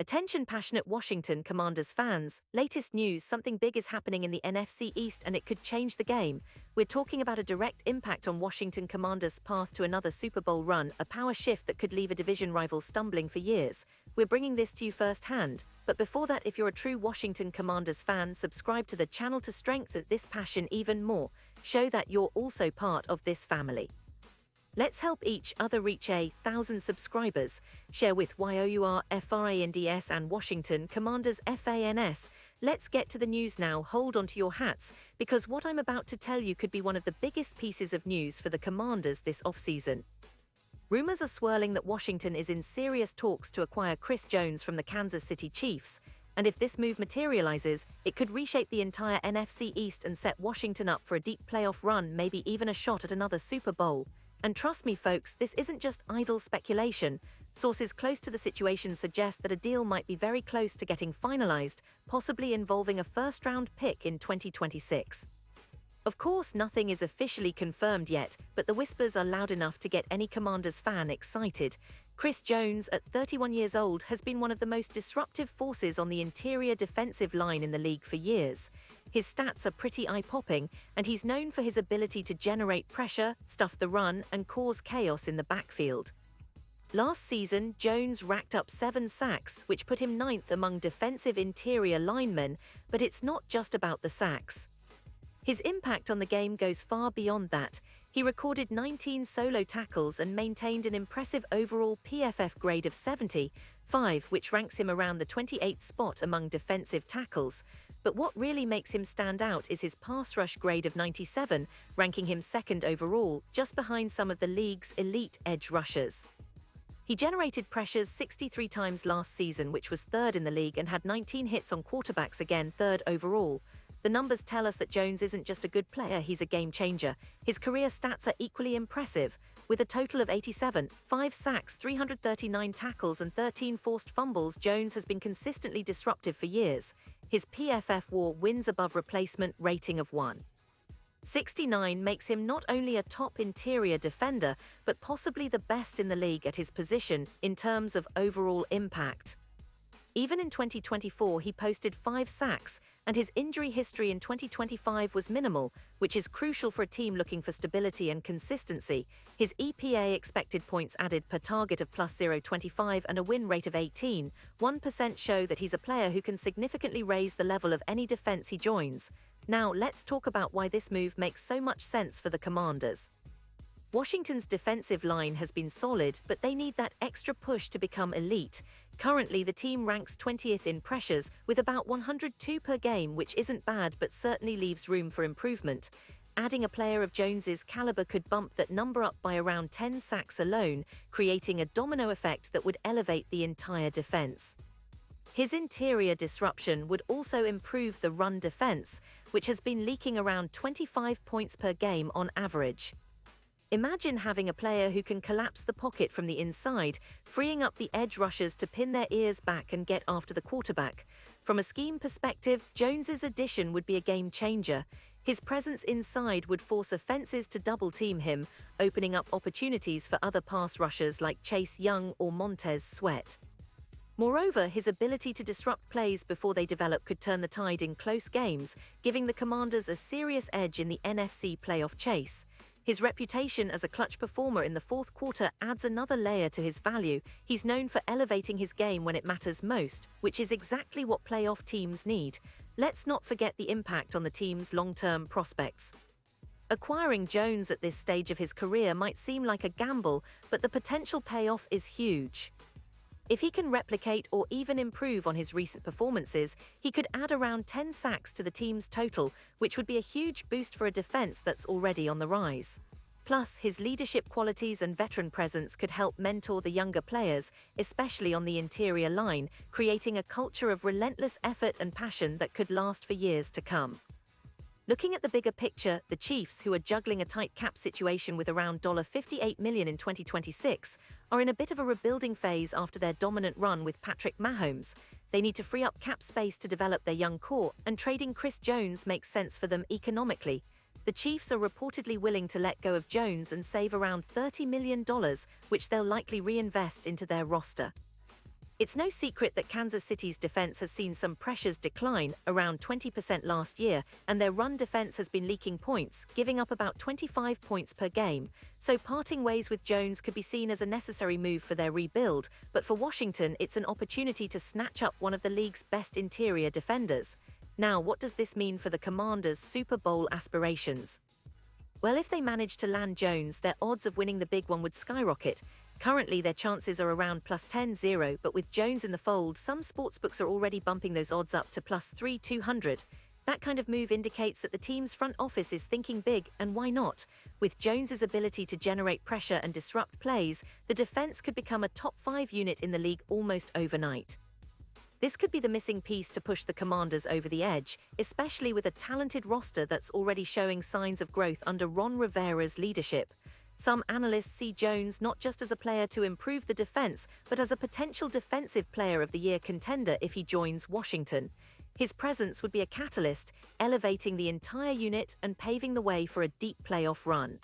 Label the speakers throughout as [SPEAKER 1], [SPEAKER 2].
[SPEAKER 1] Attention passionate Washington Commanders fans, latest news, something big is happening in the NFC East and it could change the game. We're talking about a direct impact on Washington Commanders' path to another Super Bowl run, a power shift that could leave a division rival stumbling for years. We're bringing this to you firsthand. But before that, if you're a true Washington Commanders fan, subscribe to the channel to strengthen this passion even more. Show that you're also part of this family. Let's help each other reach 1,000 subscribers. Share with YOURFRANDS and Washington Commanders FANS. Let's get to the news now. Hold on to your hats, because what I'm about to tell you could be one of the biggest pieces of news for the Commanders this offseason. Rumors are swirling that Washington is in serious talks to acquire Chris Jones from the Kansas City Chiefs. And if this move materializes, it could reshape the entire NFC East and set Washington up for a deep playoff run, maybe even a shot at another Super Bowl. And trust me folks, this isn't just idle speculation. Sources close to the situation suggest that a deal might be very close to getting finalized, possibly involving a first-round pick in 2026. Of course, nothing is officially confirmed yet, but the whispers are loud enough to get any Commanders fan excited. Chris Jones, at 31 years old, has been one of the most disruptive forces on the interior defensive line in the league for years. His stats are pretty eye-popping, and he's known for his ability to generate pressure, stuff the run, and cause chaos in the backfield. Last season, Jones racked up 7 sacks, which put him 9th among defensive interior linemen, but it's not just about the sacks. His impact on the game goes far beyond that. He recorded 19 solo tackles and maintained an impressive overall PFF grade of 75, which ranks him around the 28th spot among defensive tackles. But what really makes him stand out is his pass rush grade of 97, ranking him 2nd overall, just behind some of the league's elite edge rushers. He generated pressures 63 times last season, which was 3rd in the league, and had 19 hits on quarterbacks, again 3rd overall. The numbers tell us that Jones isn't just a good player, he's a game changer. His career stats are equally impressive. With a total of 87, 5 sacks, 339 tackles, and 13 forced fumbles, Jones has been consistently disruptive for years. His PFF WAR wins above replacement rating of 1.69 makes him not only a top interior defender, but possibly the best in the league at his position in terms of overall impact. Even in 2024, he posted 5 sacks, and his injury history in 2025 was minimal, which is crucial for a team looking for stability and consistency. His EPA, expected points added per target, of plus 0.25 and a win rate of 18.1% show that he's a player who can significantly raise the level of any defense he joins. Now, let's talk about why this move makes so much sense for the Commanders. Washington's defensive line has been solid, but they need that extra push to become elite. Currently, the team ranks 20th in pressures, with about 102 per game, which isn't bad but certainly leaves room for improvement. Adding a player of Jones's caliber could bump that number up by around 10 sacks alone, creating a domino effect that would elevate the entire defense. His interior disruption would also improve the run defense, which has been leaking around 25 points per game on average. Imagine having a player who can collapse the pocket from the inside, freeing up the edge rushers to pin their ears back and get after the quarterback. From a scheme perspective, Jones's addition would be a game changer. His presence inside would force offenses to double-team him, opening up opportunities for other pass rushers like Chase Young or Montez Sweat. Moreover, his ability to disrupt plays before they develop could turn the tide in close games, giving the Commanders a serious edge in the NFC playoff chase. His reputation as a clutch performer in the 4th quarter adds another layer to his value. He's known for elevating his game when it matters most, which is exactly what playoff teams need. Let's not forget the impact on the team's long-term prospects. Acquiring Jones at this stage of his career might seem like a gamble, but the potential payoff is huge. If he can replicate or even improve on his recent performances, he could add around 10 sacks to the team's total, which would be a huge boost for a defense that's already on the rise. Plus, his leadership qualities and veteran presence could help mentor the younger players, especially on the interior line, creating a culture of relentless effort and passion that could last for years to come. Looking at the bigger picture, the Chiefs, who are juggling a tight cap situation with around $58 million in 2026, are in a bit of a rebuilding phase after their dominant run with Patrick Mahomes. They need to free up cap space to develop their young core, and trading Chris Jones makes sense for them economically. The Chiefs are reportedly willing to let go of Jones and save around $30 million, which they'll likely reinvest into their roster. It's no secret that Kansas City's defense has seen some pressures decline, around 20% last year, and their run defense has been leaking points, giving up about 25 points per game. So parting ways with Jones could be seen as a necessary move for their rebuild, but for Washington, it's an opportunity to snatch up one of the league's best interior defenders. Now, what does this mean for the Commanders' Super Bowl aspirations? Well, if they manage to land Jones, their odds of winning the big one would skyrocket. Currently, their chances are around plus 10-0, but with Jones in the fold, some sportsbooks are already bumping those odds up to plus 3-200. That kind of move indicates that the team's front office is thinking big, and why not? With Jones's ability to generate pressure and disrupt plays, the defense could become a top 5 unit in the league almost overnight. This could be the missing piece to push the Commanders over the edge, especially with a talented roster that's already showing signs of growth under Ron Rivera's leadership. Some analysts see Jones not just as a player to improve the defense, but as a potential Defensive Player of the Year contender if he joins Washington. His presence would be a catalyst, elevating the entire unit and paving the way for a deep playoff run.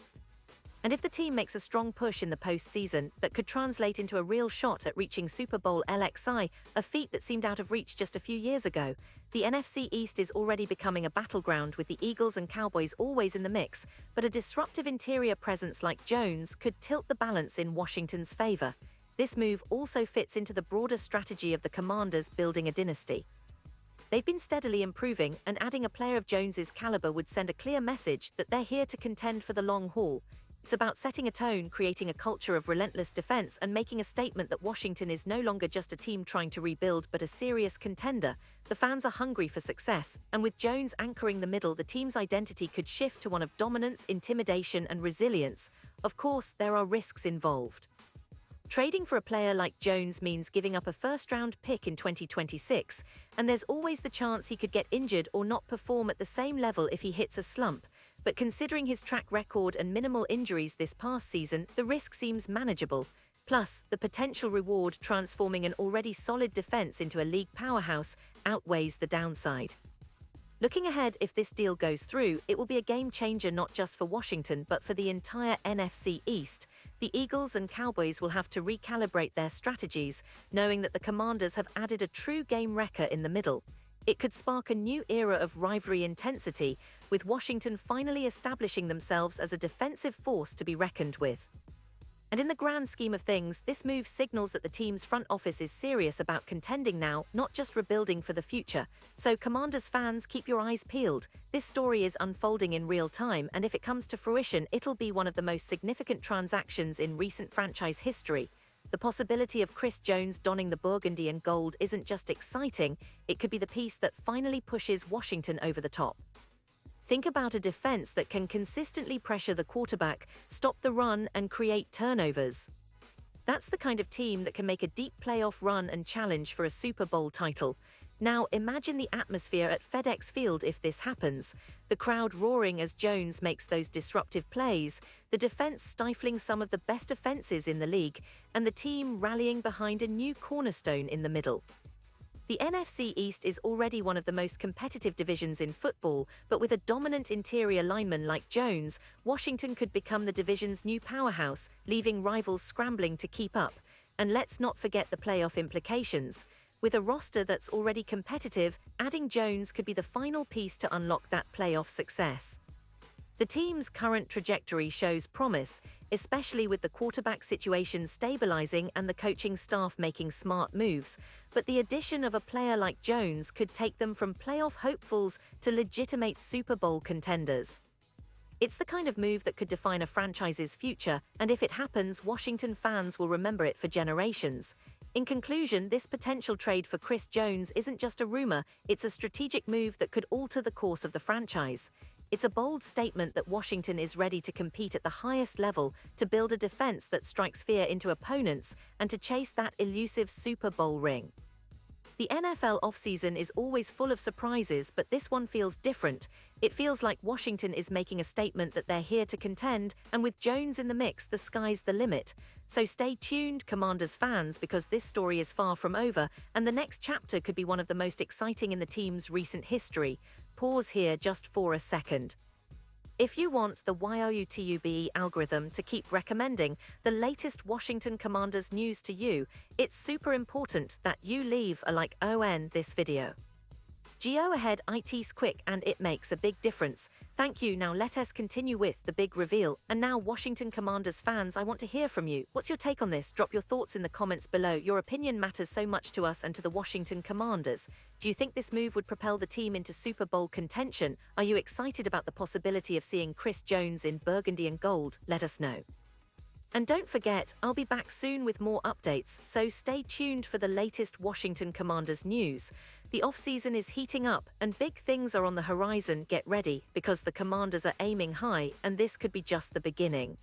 [SPEAKER 1] And if the team makes a strong push in the postseason, that could translate into a real shot at reaching Super Bowl LXI, a feat that seemed out of reach just a few years ago. The NFC East is already becoming a battleground with the Eagles and Cowboys always in the mix, but a disruptive interior presence like Jones could tilt the balance in Washington's favor. This move also fits into the broader strategy of the Commanders building a dynasty. They've been steadily improving, and adding a player of Jones's caliber would send a clear message that they're here to contend for the long haul. It's about setting a tone, creating a culture of relentless defense, and making a statement that Washington is no longer just a team trying to rebuild but a serious contender. The fans are hungry for success, and with Jones anchoring the middle, the team's identity could shift to one of dominance, intimidation, and resilience. Of course, there are risks involved. Trading for a player like Jones means giving up a first-round pick in 2026, and there's always the chance he could get injured or not perform at the same level if he hits a slump. But considering his track record and minimal injuries this past season, the risk seems manageable. Plus, the potential reward transforming an already solid defense into a league powerhouse outweighs the downside. Looking ahead, if this deal goes through, it will be a game-changer not just for Washington but for the entire NFC East. The Eagles and Cowboys will have to recalibrate their strategies, knowing that the Commanders have added a true game wrecker in the middle. It could spark a new era of rivalry intensity, with Washington finally establishing themselves as a defensive force to be reckoned with. And in the grand scheme of things, this move signals that the team's front office is serious about contending now, not just rebuilding for the future. So Commanders fans, keep your eyes peeled. This story is unfolding in real time, and if it comes to fruition, it'll be one of the most significant transactions in recent franchise history. The possibility of Chris Jones donning the burgundy and gold isn't just exciting, it could be the piece that finally pushes Washington over the top. Think about a defense that can consistently pressure the quarterback, stop the run, and create turnovers. That's the kind of team that can make a deep playoff run and challenge for a Super Bowl title. Now, imagine the atmosphere at FedEx Field if this happens. The crowd roaring as Jones makes those disruptive plays, the defense stifling some of the best offenses in the league, and the team rallying behind a new cornerstone in the middle. The NFC East is already one of the most competitive divisions in football, but with a dominant interior lineman like Jones, Washington could become the division's new powerhouse, leaving rivals scrambling to keep up. And let's not forget the playoff implications. With a roster that's already competitive, adding Jones could be the final piece to unlock that playoff success. The team's current trajectory shows promise, especially with the quarterback situation stabilizing and the coaching staff making smart moves, but the addition of a player like Jones could take them from playoff hopefuls to legitimate Super Bowl contenders. It's the kind of move that could define a franchise's future, and if it happens, Washington fans will remember it for generations. In conclusion, this potential trade for Chris Jones isn't just a rumor, it's a strategic move that could alter the course of the franchise. It's a bold statement that Washington is ready to compete at the highest level, to build a defense that strikes fear into opponents, and to chase that elusive Super Bowl ring. The NFL offseason is always full of surprises, but this one feels different. It feels like Washington is making a statement that they're here to contend, and with Jones in the mix, the sky's the limit. So stay tuned, Commanders fans, because this story is far from over, and the next chapter could be one of the most exciting in the team's recent history. Pause here just for a second. If you want the YouTube algorithm to keep recommending the latest Washington Commanders news to you, it's super important that you leave a like on this video. Go ahead, it's quick and it makes a big difference. Thank you. Now let us continue with the big reveal. And now, Washington Commanders fans, I want to hear from you. What's your take on this? Drop your thoughts in the comments below. Your opinion matters so much to us and to the Washington Commanders. Do you think this move would propel the team into Super Bowl contention? Are you excited about the possibility of seeing Chris Jones in burgundy and gold? Let us know. And don't forget, I'll be back soon with more updates, so stay tuned for the latest Washington Commanders news. The offseason is heating up and big things are on the horizon. Get ready, because the Commanders are aiming high and this could be just the beginning.